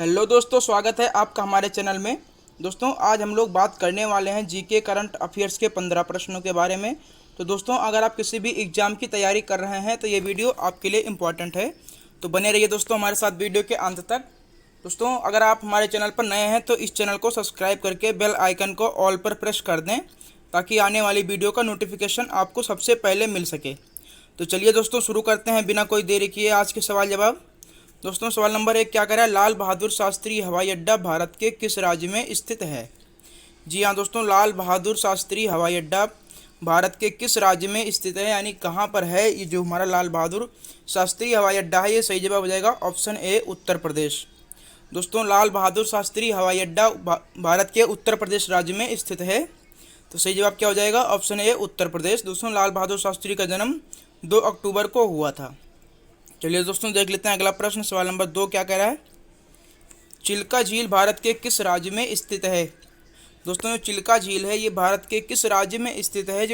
Hello दोस्तों, स्वागत है आपका हमारे चैनल में। दोस्तों, आज हम लोग बात करने वाले हैं जीके करंट अफेयर्स के 15 प्रश्नों के बारे में। तो दोस्तों, अगर आप किसी भी एग्ज़ाम की तैयारी कर रहे हैं तो ये वीडियो आपके लिए इम्पॉर्टेंट है। तो बने रहिए दोस्तों हमारे साथ वीडियो के अंत तक। दोस्तों, अगर आप हमारे चैनल पर नए हैं तो इस चैनल को सब्सक्राइब करके बेल आइकन को ऑल पर प्रेस कर दें, ताकि आने वाली वीडियो का नोटिफिकेशन आपको सबसे पहले मिल सके। तो चलिए दोस्तों, शुरू करते हैं बिना कोई देरी किए आज के सवाल जवाब। दोस्तों, सवाल नंबर 1 क्या कह रहा है? लाल बहादुर शास्त्री हवाई अड्डा भारत के किस राज्य में स्थित है? जी हाँ दोस्तों, लाल बहादुर शास्त्री हवाई अड्डा भारत के किस राज्य में स्थित है, यानी कहाँ पर है ये जो हमारा लाल बहादुर शास्त्री हवाई अड्डा है? ये सही जवाब हो जाएगा ऑप्शन ए, उत्तर प्रदेश। दोस्तों, लाल बहादुर शास्त्री हवाई अड्डा भारत के उत्तर प्रदेश राज्य में स्थित है। तो सही जवाब क्या हो जाएगा? Option A, Uttar Pradesh. दोस्तों, लाल बहादुर शास्त्री का जन्म 2 अक्टूबर को हुआ था। चलिए दोस्तों, देख लेते हैं अगला प्रश्न। सवाल नंबर 2 क्या कह रहा है? चिल्का झील भारत के किस राज्य में स्थित है? दोस्तों, जो चिल्का झील है ये भारत के किस राज्य में स्थित है?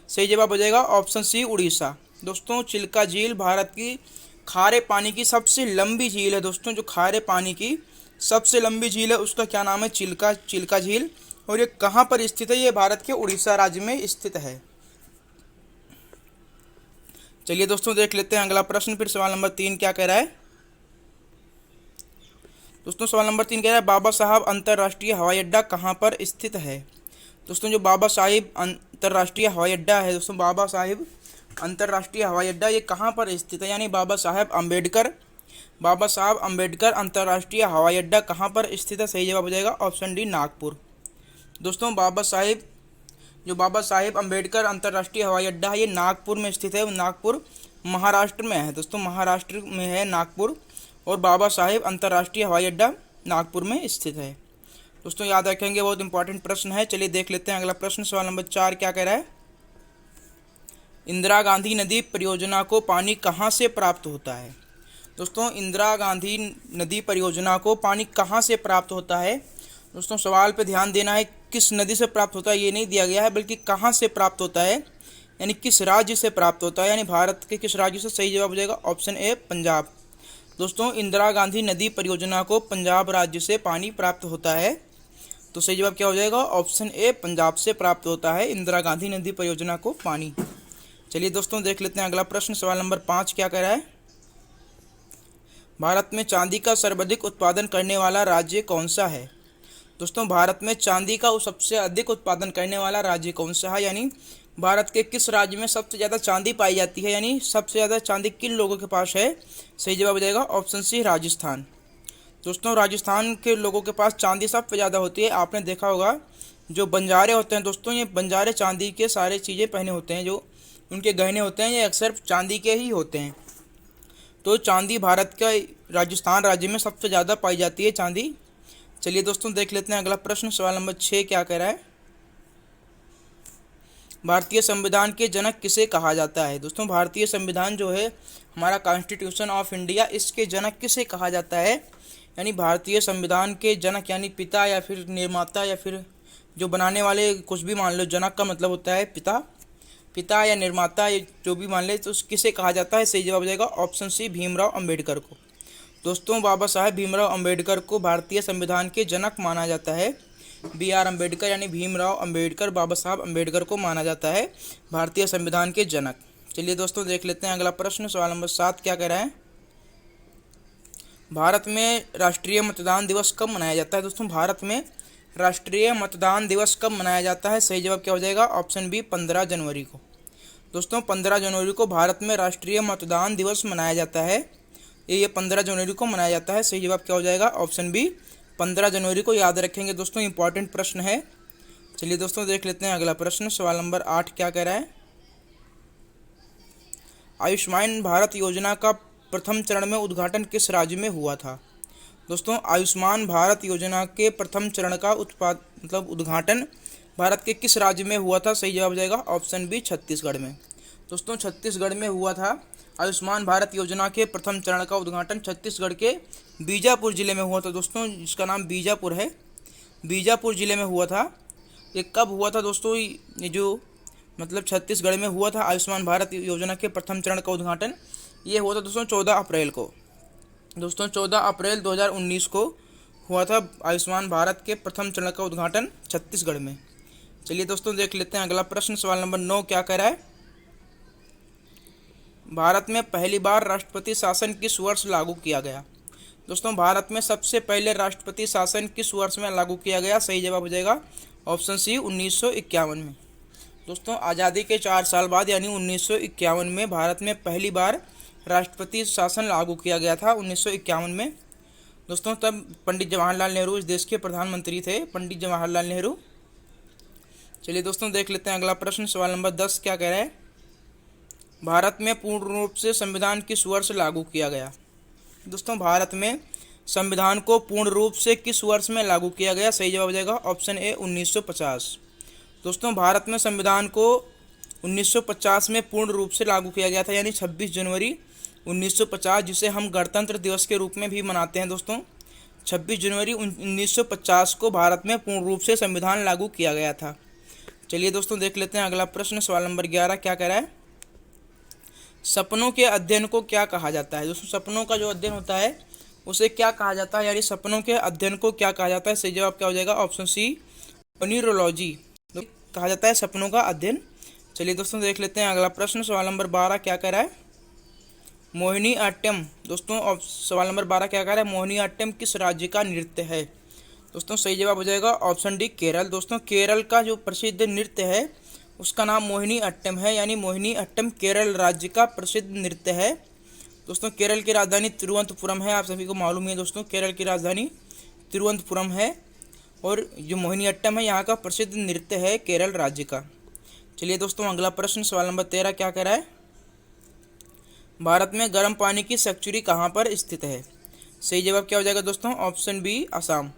सही जवाब हो जाएगा ऑप्शन सी, उड़ीसा। दोस्तों, चिल्का झील भारत की खारे पानी की सबसे लंबी झील है। दोस्तों, जो खारे पानी की सबसे लंबी झील है उसका क्या नाम है? चिल्का झील। और ये कहाँ पर स्थित है? ये भारत के उड़ीसा राज्य में स्थित है। चलिए दोस्तों, देख लेते हैं अगला प्रश्न। फिर सवाल नंबर 3 क्या कह रहा है? दोस्तों, सवाल नंबर 3 कह रहा है बाबा साहब अंतर्राष्ट्रीय हवाई अड्डा कहाँ पर स्थित है? दोस्तों, जो बाबा साहिब अंतर्राष्ट्रीय हवाई अड्डा है, दोस्तों बाबा साहिब अंतर्राष्ट्रीय हवाई अड्डा ये कहाँ पर स्थित है? यानी बाबा साहब अम्बेडकर अंतर्राष्ट्रीय हवाई अड्डा कहाँ पर स्थित है? सही जवाब हो जाएगा ऑप्शन डी, नागपुर। दोस्तों, जो बाबा साहेब अम्बेडकर अंतर्राष्ट्रीय हवाई अड्डा है ये नागपुर में स्थित है। नागपुर महाराष्ट्र में है। दोस्तों, महाराष्ट्र में है नागपुर, और बाबा साहेब अंतर्राष्ट्रीय हवाई अड्डा नागपुर में स्थित है। दोस्तों, याद रखेंगे, बहुत इंपॉर्टेंट प्रश्न है। चलिए देख लेते हैं अगला प्रश्न। सवाल नंबर 4 क्या कह रहा है? इंदिरा गांधी नदी परियोजना को पानी कहाँ से प्राप्त होता है? दोस्तों, इंदिरा गांधी नदी परियोजना को पानी कहाँ से प्राप्त होता है? दोस्तों, सवाल पे ध्यान देना है, किस नदी से प्राप्त होता है ये नहीं दिया गया है, बल्कि कहाँ से प्राप्त होता है, यानी किस राज्य से प्राप्त होता है, यानी भारत के किस राज्य से? सही जवाब हो जाएगा ऑप्शन ए, पंजाब। दोस्तों, इंदिरा गांधी नदी परियोजना को पंजाब राज्य से पानी प्राप्त होता है। तो सही जवाब क्या हो जाएगा? ऑप्शन ए, पंजाब से प्राप्त होता है इंदिरा गांधी नदी परियोजना को पानी। चलिए दोस्तों, देख लेते हैं अगला प्रश्न। सवाल नंबर 5 क्या कह रहा है? भारत में चांदी का सर्वाधिक उत्पादन करने वाला राज्य कौन सा है? दोस्तों, भारत में चांदी का सबसे अधिक उत्पादन करने वाला राज्य कौन सा है, यानी भारत के किस राज्य में सबसे ज़्यादा चांदी पाई जाती है, यानी सबसे ज़्यादा चांदी किन लोगों के पास है? सही जवाब हो जाएगा ऑप्शन सी, राजस्थान। दोस्तों, राजस्थान के लोगों के पास चांदी सबसे ज़्यादा होती है। आपने देखा होगा जो बंजारे होते हैं, दोस्तों ये बंजारे चांदी के सारे चीज़ें पहने होते हैं, जो उनके गहने होते हैं ये अक्सर चांदी के ही होते हैं। तो चांदी भारत का राजस्थान राज्य में सबसे ज़्यादा पाई जाती है चांदी। चलिए दोस्तों, देख लेते हैं अगला प्रश्न। सवाल नंबर 6 क्या कह रहा है? भारतीय संविधान के जनक किसे कहा जाता है? दोस्तों, भारतीय संविधान जो है हमारा कॉन्स्टिट्यूशन ऑफ इंडिया, इसके जनक किसे कहा जाता है? यानी भारतीय संविधान के जनक, यानी पिता या फिर निर्माता या फिर जो बनाने वाले, कुछ भी मान लो, जनक का मतलब होता है पिता या निर्माता, जो भी मान ले, तो किसे कहा जाता है? सही जवाब हो जाएगा ऑप्शन सी, भीमराव अम्बेडकर को। दोस्तों, बाबा साहेब भीमराव अम्बेडकर को भारतीय संविधान के जनक माना जाता है। BR अम्बेडकर यानी भीमराव अम्बेडकर, बाबा साहब अम्बेडकर को माना जाता है भारतीय संविधान के जनक। चलिए दोस्तों, देख लेते हैं अगला प्रश्न। सवाल नंबर 7 क्या कह रहा है? भारत में राष्ट्रीय मतदान दिवस कब मनाया जाता है? दोस्तों, भारत में राष्ट्रीय मतदान दिवस कब मनाया जाता है? सही जवाब क्या हो जाएगा? ऑप्शन बी, 15 जनवरी को। दोस्तों, 15 जनवरी को भारत में राष्ट्रीय मतदान दिवस मनाया जाता है। ये 15 जनवरी को मनाया जाता है। सही जवाब क्या हो जाएगा? ऑप्शन बी, 15 जनवरी को। याद रखेंगे दोस्तों, इंपॉर्टेंट प्रश्न है। चलिए दोस्तों, देख लेते हैं अगला प्रश्न। सवाल नंबर 8 क्या कह रहा है? आयुष्मान भारत योजना का प्रथम चरण में उद्घाटन किस राज्य में हुआ था? दोस्तों, आयुष्मान भारत योजना के प्रथम चरण का उद्घाटन भारत के किस राज्य में हुआ था? सही जवाब हो जाएगा ऑप्शन बी, छत्तीसगढ़ में। दोस्तों, छत्तीसगढ़ में हुआ था। आयुष्मान भारत योजना के प्रथम चरण का उद्घाटन छत्तीसगढ़ के बीजापुर जिले में हुआ था। दोस्तों, जिसका नाम बीजापुर है, बीजापुर जिले में हुआ था। ये कब हुआ था दोस्तों? ये जो छत्तीसगढ़ में हुआ था आयुष्मान भारत योजना के प्रथम चरण का उद्घाटन, ये हुआ था दोस्तों 14 अप्रैल को। दोस्तों 14 अप्रैल 2019 को हुआ था आयुष्मान भारत के प्रथम चरण का उद्घाटन छत्तीसगढ़ में। चलिए दोस्तों देख लेते हैं अगला प्रश्न। सवाल नंबर 9 क्या कह रहा है? भारत में पहली बार राष्ट्रपति शासन किस वर्ष लागू किया गया? दोस्तों भारत में सबसे पहले राष्ट्रपति शासन किस वर्ष में लागू किया गया? सही जवाब हो जाएगा ऑप्शन सी 1951 में। दोस्तों आज़ादी के 4 साल बाद यानी 1951 में भारत में पहली बार राष्ट्रपति शासन लागू किया गया था 1951 में। दोस्तों तब पंडित जवाहरलाल नेहरू इस देश के प्रधानमंत्री थे, पंडित जवाहरलाल नेहरू। चलिए दोस्तों देख लेते हैं अगला प्रश्न। सवाल नंबर 10 क्या कह रहा है? भारत में पूर्ण रूप से संविधान किस वर्ष लागू किया गया? दोस्तों भारत में संविधान को पूर्ण रूप से किस वर्ष में लागू किया गया? सही जवाब हो जाएगा ऑप्शन ए 1950। दोस्तों भारत में संविधान को 1950 में पूर्ण रूप से लागू किया गया था, यानी 26 जनवरी 1950, जिसे हम गणतंत्र दिवस के रूप में भी मनाते हैं। दोस्तों 26 जनवरी 1950 को भारत में पूर्ण रूप से संविधान लागू किया गया था। चलिए दोस्तों देख लेते हैं अगला प्रश्न। सवाल नंबर 11 क्या कह रहा है? सपनों के अध्ययन को क्या कहा जाता है? दोस्तों सपनों का जो अध्ययन होता है उसे क्या कहा जाता है, यानी सपनों के अध्ययन को क्या कहा जाता है? सही जवाब क्या हो जाएगा ऑप्शन सी न्यूरोलॉजी कहा जाता है सपनों का अध्ययन। चलिए दोस्तों देख लेते हैं अगला प्रश्न। सवाल नंबर 12 क्या कह रहा है? मोहिनी अट्टम। दोस्तों सवाल नंबर 12 क्या कह रहा है? मोहिनी अट्टम किस राज्य का नृत्य है? दोस्तों सही जवाब हो जाएगा ऑप्शन डी केरल। दोस्तों केरल का जो प्रसिद्ध नृत्य है उसका नाम मोहिनी अट्टम है, यानी मोहिनी अट्टम केरल राज्य का प्रसिद्ध नृत्य है। दोस्तों केरल की राजधानी तिरुवनंतपुरम है, आप सभी को मालूम है। दोस्तों केरल की राजधानी तिरुवनंतपुरम है और जो मोहिनी अट्टम है यहाँ का प्रसिद्ध नृत्य है केरल राज्य का। चलिए दोस्तों अगला प्रश्न। सवाल नंबर 13 क्या कह रहा है? भारत में गर्म पानी की फैक्ट्री कहाँ पर स्थित है? सही जवाब क्या हो जाएगा दोस्तों ऑप्शन बी असम।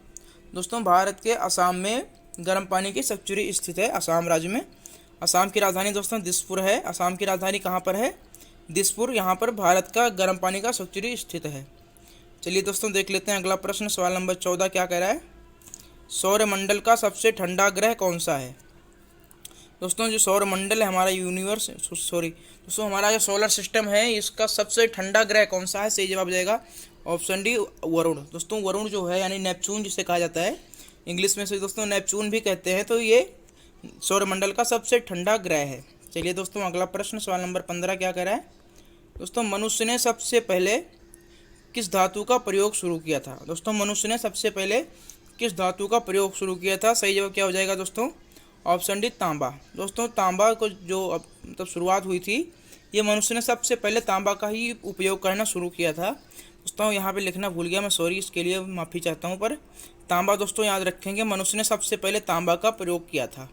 दोस्तों भारत के असम में गर्म पानी की फैक्ट्री स्थित है, असम राज्य में। असम की राजधानी दोस्तों दिसपुर है। असम की राजधानी कहाँ पर है? दिसपुर। यहाँ पर भारत का गर्म पानी का फैक्ट्री स्थित है। चलिए दोस्तों देख लेते हैं अगला प्रश्न। सवाल नंबर 14 क्या कह रहा है? सौरमंडल का सबसे ठंडा ग्रह कौन सा है? दोस्तों जो सौरमंडल है हमारा यूनिवर्स दोस्तों हमारा जो सोलर सिस्टम है इसका सबसे ठंडा ग्रह कौन सा है? सही जवाब जाएगा ऑप्शन डी वरुण। दोस्तों वरुण जो है यानी नेपच्यून जिसे कहा जाता है, इंग्लिश में से दोस्तों नेपच्यून भी कहते हैं, तो ये सौरमंडल का सबसे ठंडा ग्रह है। चलिए दोस्तों अगला प्रश्न। सवाल नंबर 15 क्या कह रहा है? दोस्तों मनुष्य ने सबसे पहले किस धातु का प्रयोग शुरू किया था? दोस्तों मनुष्य ने सबसे पहले किस धातु का प्रयोग शुरू किया था? सही जवाब क्या हो जाएगा दोस्तों ऑप्शन डी तांबा। दोस्तों तांबा को जो मतलब शुरुआत हुई थी, ये मनुष्य ने सबसे पहले तांबा का ही उपयोग करना शुरू किया था। दोस्तों यहाँ पे लिखना भूल गया मैं, सॉरी, इसके लिए माफ़ी चाहता हूँ। पर तांबा दोस्तों याद रखेंगे, मनुष्य ने सबसे पहले तांबा का प्रयोग किया था।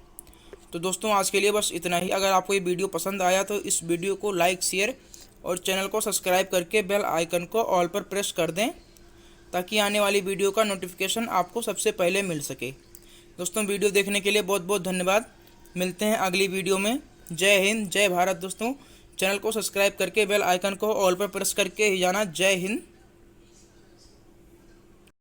तो दोस्तों आज के लिए बस इतना ही। अगर आपको ये वीडियो पसंद आया तो इस वीडियो को लाइक, शेयर और चैनल को सब्सक्राइब करके बेल आइकन को ऑल पर प्रेस कर दें, ताकि आने वाली वीडियो का नोटिफिकेशन आपको सबसे पहले मिल सके। दोस्तों वीडियो देखने के लिए बहुत बहुत धन्यवाद। मिलते हैं अगली वीडियो में। जय हिंद, जय भारत। दोस्तों चैनल को सब्सक्राइब करके बेल आइकन को ऑल पर प्रेस करके ही जाना। जय हिंद।